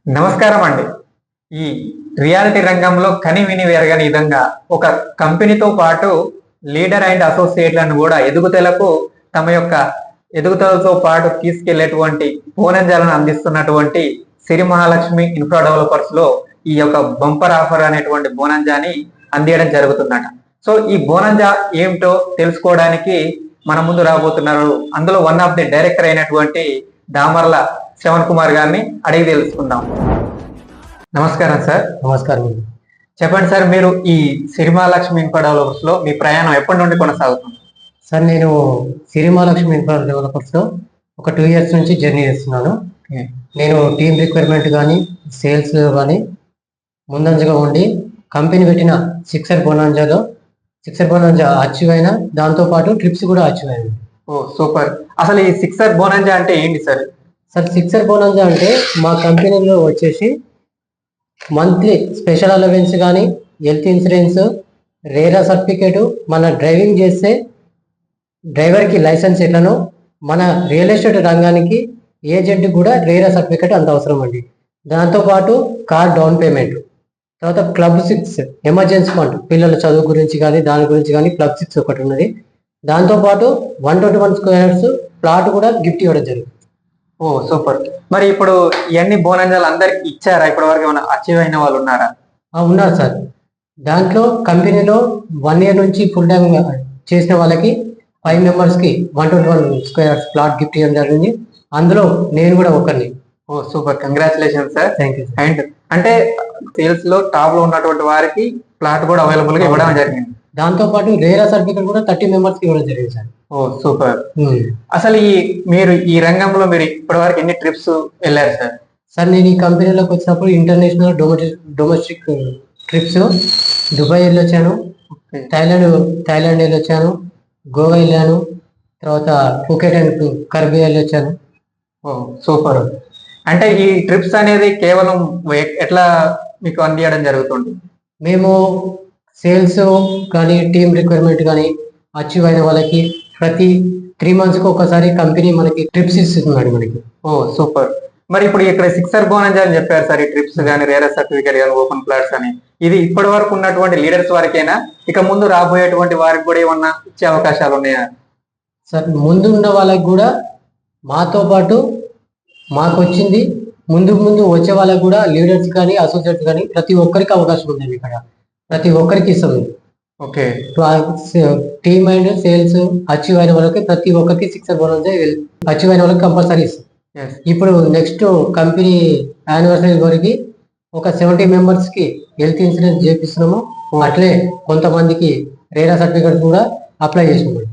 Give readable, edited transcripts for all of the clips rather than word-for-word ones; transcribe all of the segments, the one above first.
నమస్కారం అండి. ఈ రియాలిటీ రంగంలో కని విని ఎరగని విధంగా ఒక కంపెనీతో పాటు లీడర్ అండ్ అసోసియేట్లను కూడా ఎదుగుదలకు తమ యొక్క ఎదుగుదలతో పాటు తీసుకెళ్లేటువంటి బోనంజాలను అందిస్తున్నటువంటి సిరి మహాలక్ష్మి ఇన్ఫ్రా డెవలపర్స్ లో ఈ యొక్క బంపర్ ఆఫర్ అనేటువంటి బోనంజాని అందించడం జరుగుతుందట. సో ఈ బోనంజా ఏమిటో తెలుసుకోవడానికి మన ముందు రాబోతున్నారు. అందులో వన్ ఆఫ్ ది డైరెక్టర్ అయినటువంటి దామర్ల శ్రవణ్ కుమార్ గారిని అడిగి తెలుసుకుందాం. నమస్కారం సార్. నమస్కారం. చెప్పండి సార్, మీరు ఈ సిరిమహాలక్ష్మి ఇన్ఫ్రా డెవలపర్స్ లో మీ ప్రయాణం ఎప్పటి నుండి కొనసాగుతుంది? సార్, నేను సిరిమహాలక్ష్మి ఇన్ఫ్రా డెవలపర్స్ లో ఒక 2 years నుంచి జర్నీ చేస్తున్నాను. నేను టీమ్ రిక్వైర్మెంట్ కానీ సేల్స్ కానీ ముందంజగా ఉండి కంపెనీ పెట్టిన సిక్సర్ బోనాంజా అచీవ్ అయినా, దాంతోపాటు ట్రిప్స్ కూడా అచీవ్ అయింది. ఓ సూపర్. అసలు ఈ సిక్సర్ బోనాంజా అంటే ఏంటి సార్? సార్, సిక్సర్ బోనాంజా అంటే మా కంపెనీలో వచ్చేసి మంత్లీ స్పెషల్ అలవెన్స్ కానీ, హెల్త్ ఇన్సూరెన్స్, రేరా సర్టిఫికేటు, మన డ్రైవింగ్ చేస్తే డ్రైవర్కి లైసెన్స్ ఎట్లనో మన రియల్ ఎస్టేట్ రంగానికి ఏజెంట్ కూడా రేరా సర్టిఫికేట్ అంత అవసరం అండి. దాంతోపాటు కార్ డౌన్ పేమెంట్, తర్వాత క్లబ్ 6 ఎమర్జెన్సీ ఫండ్, పిల్లల చదువు గురించి కానీ దాని గురించి కానీ క్లబ్ 6 ఒకటి ఉన్నది. దాంతోపాటు 121 squares ప్లాట్ కూడా గిఫ్ట్ ఇవ్వడం జరిగింది. ఓ సూపర్. మరి ఇప్పుడు ఇవన్నీ బోనంజాలు అందరికి ఇచ్చారా? ఇప్పటి వరకు ఏమైనా అచీవ్ అయిన వాళ్ళు ఉన్నారా? ఉన్నారు సార్. దాంట్లో కంపెనీలో 1 year నుంచి ఫుల్ టైం చేసిన వాళ్ళకి 5 members కి 121 squares ప్లాట్ గిఫ్ట్ ఇవ్వడం జరిగింది. అందులో నేను కూడా ఒకరిని. ఓ super, congratulation sir. Thank you. And అంటే సేల్స్ లో టాప్ లో ఉన్నటువంటి వారికి ప్లాట్ కూడా అవైలబుల్ గా ఇవ్వడం జరిగింది. దాంతో పాటు రేరా సర్టిఫికేట్ కూడా 30 members కి ఇవ్వడం జరిగింది సార్. ఓ సూపర్. అసలు మీరు ఈ రంగంలో మీరు ఇప్పటి వరకు ఎన్ని ట్రిప్స్ వెళ్ళారు సార్? సార్, నేను ఈ కంపెనీలోకి వచ్చినప్పుడు ఇంటర్నేషనల్ డొమెస్టిక్ ట్రిప్స్ దుబాయ్ వెళ్ళొచ్చాను, థాయిలాండ్ వెళ్ళొచ్చాను, గోవా వెళ్ళాను, తర్వాత ఫుకెట్ అండ్ కర్బీ వెళ్ళొచ్చాను. ఓ సూపర్. అంటే ఈ ట్రిప్స్ అనేది కేవలం ఎట్లా మీకు అందించడం జరుగుతుంది? మేము సేల్స్ కానీ టీమ్ రిక్వైర్మెంట్ కానీ అచీవ్ అయిన వాళ్ళకి ప్రతి 3 months కి ఒకసారి కంపెనీ మనకి ట్రిప్స్ ఇస్తున్నాడు మనకి. ఓ సూపర్. మరి ఇప్పుడు ఇక్కడ సిక్సర్ బోనంజా అని చెప్పారు సార్. ఈ ట్రిప్స్ కానీ రేరా సర్టిఫికేట్ కానీ ఓపెన్ ప్లాట్స్ అని, ఇది ఇప్పటి వరకు ఉన్నటువంటి లీడర్స్ వరకేనా? ఇక ముందు రాబోయేటువంటి వారికి కూడా ఏమన్నా ఇచ్చే అవకాశాలు ఉన్నాయా? సార్, ముందు ఉన్న వాళ్ళకి కూడా మాతో పాటు మాకు వచ్చింది, ముందు వచ్చే వాళ్ళకి కూడా లీడర్స్ కానీ అసోసియేట్స్ కానీ ప్రతి ఒక్కరికి అవకాశం ఉందండి. ఇక్కడ ప్రతి ఒక్కరికి ఇస్తుంది. Okay. Team and sales achieve అయిన వాళ్ళకి ప్రతి ఒక్కరికి సిక్సర్ బోనస్ అచీవ్ అయిన వాళ్ళకి కంపల్సరీ ఇస్తుంది. ఇప్పుడు నెక్స్ట్ కంపెనీ యానివర్సరీ వరకు ఒక 70 members కి హెల్త్ ఇన్సూరెన్స్ చేపిస్తున్నాము. అట్లే కొంతమందికి రేరా సర్టిఫికేట్ కూడా అప్లై చేస్తున్నాము.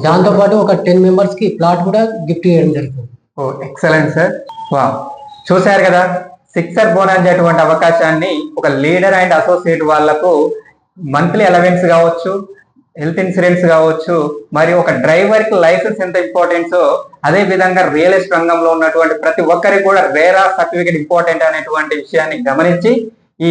దాంతో పాటు ఒక 10 members కి ప్లాట్ కూడా గిఫ్ట్ చేయడం జరుగుతుంది. ఓ ఎక్సలెంట్ సార్. వా, చూశారు కదా, సిక్సర్ బోనస్ అటువంటి అవకాశాన్ని ఒక లీడర్ అండ్ అసోసియేట్ వాళ్లకు మంత్లీ అలవెన్స్ కావచ్చు, హెల్త్ ఇన్సూరెన్స్ కావచ్చు, మరి ఒక డ్రైవర్ కి లైసెన్స్ ఎంత ఇంపార్టెంట్సో అదే విధంగా రియల్ ఎస్టేట్ రంగంలో ఉన్నటువంటి ప్రతి ఒక్కరికి కూడా రేరా సర్టిఫికేట్ ఇంపార్టెంట్ అనేటువంటి విషయాన్ని గమనించి ఈ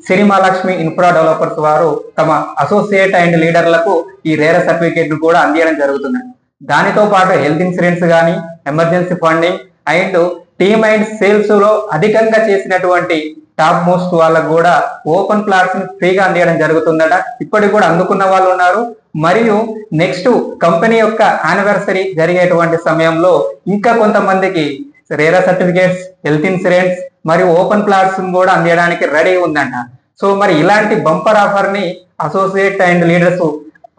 సిరి మహాలక్ష్మి ఇన్ఫ్రా డెవలపర్స్ వారు తమ అసోసియేట్ అండ్ లీడర్లకు ఈ రేరా సర్టిఫికేట్ కూడా అందించడం జరుగుతుంది. దానితో పాటు హెల్త్ ఇన్సూరెన్స్ కానీ, emergency funding and team and sales లో అధికంగా చేసినటువంటి టాప్ మోస్ట్ వాళ్ళకు కూడా ఓపెన్ ప్లాట్స్ ఫ్రీగా అందించడం జరుగుతుందట. ఇప్పటికి కూడా అందుకున్న వాళ్ళు ఉన్నారు. మరియు నెక్స్ట్ కంపెనీ యొక్క యానివర్సరీ జరిగేటువంటి సమయంలో ఇంకా కొంతమందికి రేరా సర్టిఫికేట్స్, హెల్త్ ఇన్సూరెన్స్ మరియు ఓపెన్ ప్లాట్స్ కూడా అందించడానికి రెడీ ఉందంట. సో మరి ఇలాంటి బంపర్ ఆఫర్ ని అసోసియేట్ అండ్ లీడర్స్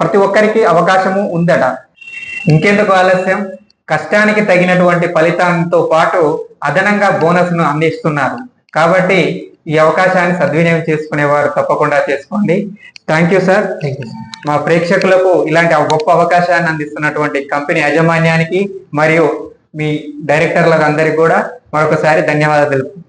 ప్రతి ఒక్కరికి అవకాశము ఉందట. ఇంకెందుకు ఆలస్యం, కష్టానికి తగినటువంటి ఫలితంతో పాటు అదనంగా బోనస్ ను అందిస్తున్నారు. కాబట్టి ఈ అవకాశాన్ని సద్వినియోగం చేసుకునేవారు తప్పకుండా చేసుకోండి. Thank you sir. మా ప్రేక్షకులకు ఇలాంటి గొప్ప అవకాశాన్ని అందిస్తున్నటువంటి కంపెనీ యాజమాన్యానికి మరియు మీ డైరెక్టర్లకు అందరికీ కూడా మరొకసారి ధన్యవాదాలు తెలుపుతున్నాను.